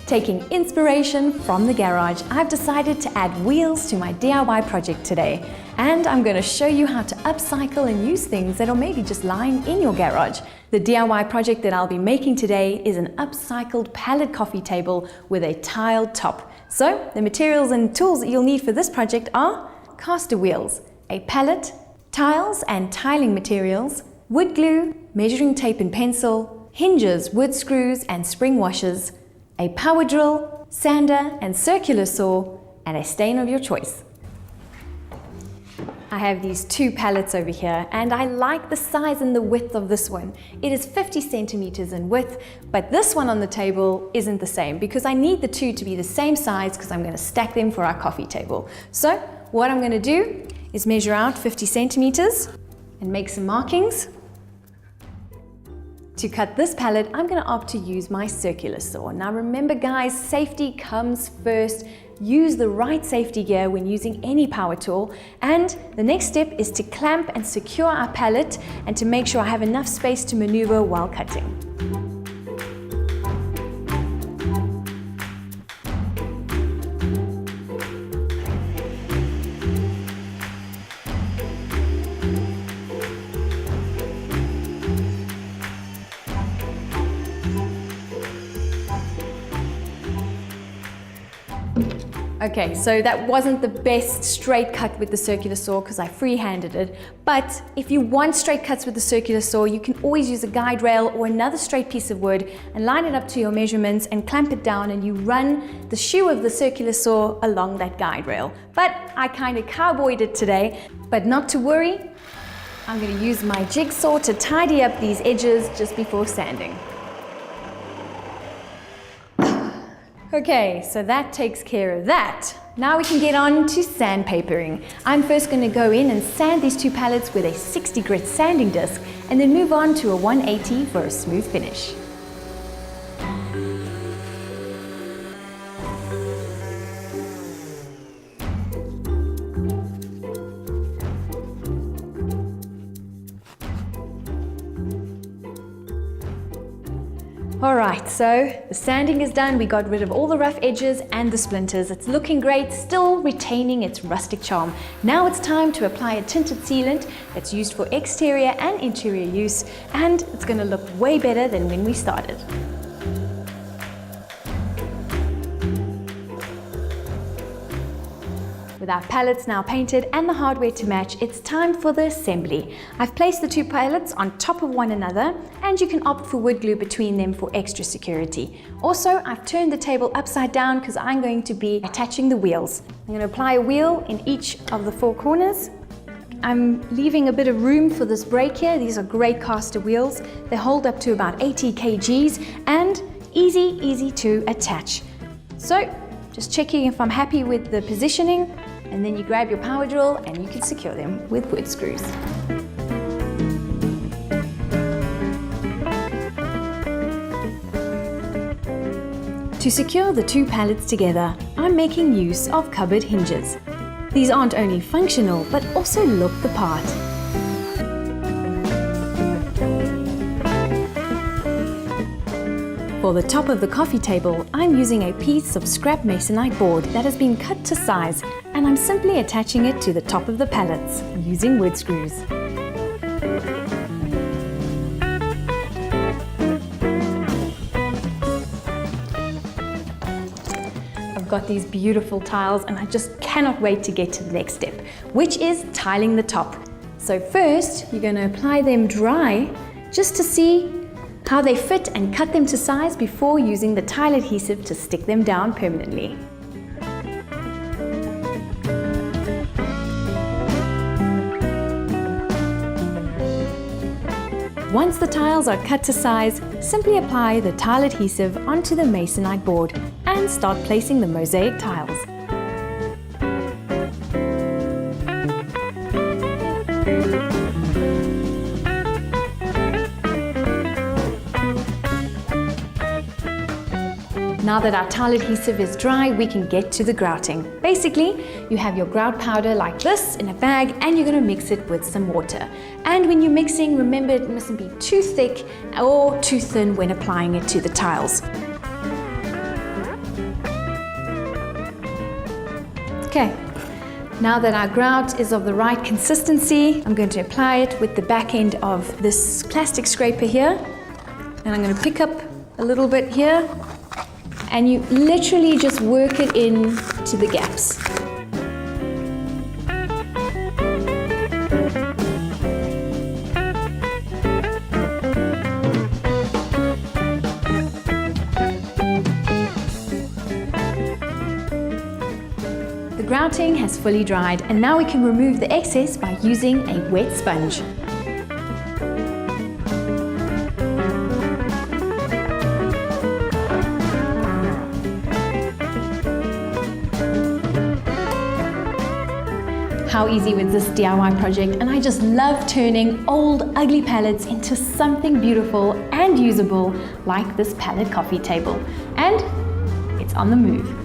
Taking inspiration from the garage, I've decided to add wheels to my DIY project today. And I'm going to show you how to upcycle and use things that are maybe just lying in your garage. The DIY project that I'll be making today is an upcycled pallet coffee table with a tiled top. So the materials and tools that you'll need for this project are caster wheels, a pallet, tiles and tiling materials, wood glue, measuring tape and pencil, hinges, wood screws and spring washers, a power drill, sander and circular saw, and a stain of your choice. I have these two pallets over here and I like the size and the width of this one. It is 50 centimeters in width, but this one on the table isn't the same because I need the two to be the same size because I'm going to stack them for our coffee table. So what I'm going to do is measure out 50 centimeters and make some markings. To cut this pallet, I'm going to opt to use my circular saw. Now remember guys, safety comes first. Use the right safety gear when using any power tool. And the next step is to clamp and secure our pallet and to make sure I have enough space to maneuver while cutting. Okay, so that wasn't the best straight cut with the circular saw because I free-handed it. But if you want straight cuts with the circular saw, you can always use a guide rail or another straight piece of wood and line it up to your measurements and clamp it down, and you run the shoe of the circular saw along that guide rail. But I kind of cowboyed it today, but not to worry. I'm going to use my jigsaw to tidy up these edges just before sanding. Okay, so that takes care of that. Now we can get on to sandpapering. I'm first going to go in and sand these two pallets with a 60 grit sanding disc and then move on to a 180 for a smooth finish. Alright, so the sanding is done. We got rid of all the rough edges and the splinters. It's looking great, still retaining its rustic charm. Now it's time to apply a tinted sealant that's used for exterior and interior use, and it's going to look way better than when we started. With our pallets now painted and the hardware to match, it's time for the assembly. I've placed the two pallets on top of one another, and you can opt for wood glue between them for extra security. Also, I've turned the table upside down because I'm going to be attaching the wheels. I'm going to apply a wheel in each of the four corners. I'm leaving a bit of room for this brake here. These are great caster wheels. They hold up to about 80 kgs and easy to attach. So, just checking if I'm happy with the positioning, and then you grab your power drill and you can secure them with wood screws. To secure the two pallets together, I'm making use of cupboard hinges. These aren't only functional, but also look the part. For the top of the coffee table, I'm using a piece of scrap masonite board that has been cut to size, and I'm simply attaching it to the top of the pallets using wood screws. I've got these beautiful tiles and I just cannot wait to get to the next step, which is tiling the top. So first, you're going to apply them dry just to see how they fit and cut them to size before using the tile adhesive to stick them down permanently. Once the tiles are cut to size, simply apply the tile adhesive onto the masonite board and start placing the mosaic tiles. Now that our tile adhesive is dry, we can get to the grouting. Basically, you have your grout powder like this in a bag and you're going to mix it with some water. And when you're mixing, remember it mustn't be too thick or too thin when applying it to the tiles. Okay, now that our grout is of the right consistency, I'm going to apply it with the back end of this plastic scraper here. And I'm going to pick up a little bit here, and you literally just work it in to the gaps. The grouting has fully dried, and now we can remove the excess by using a wet sponge. How easy was this DIY project, and I just love turning old ugly pallets into something beautiful and usable like this pallet coffee table. And it's on the move.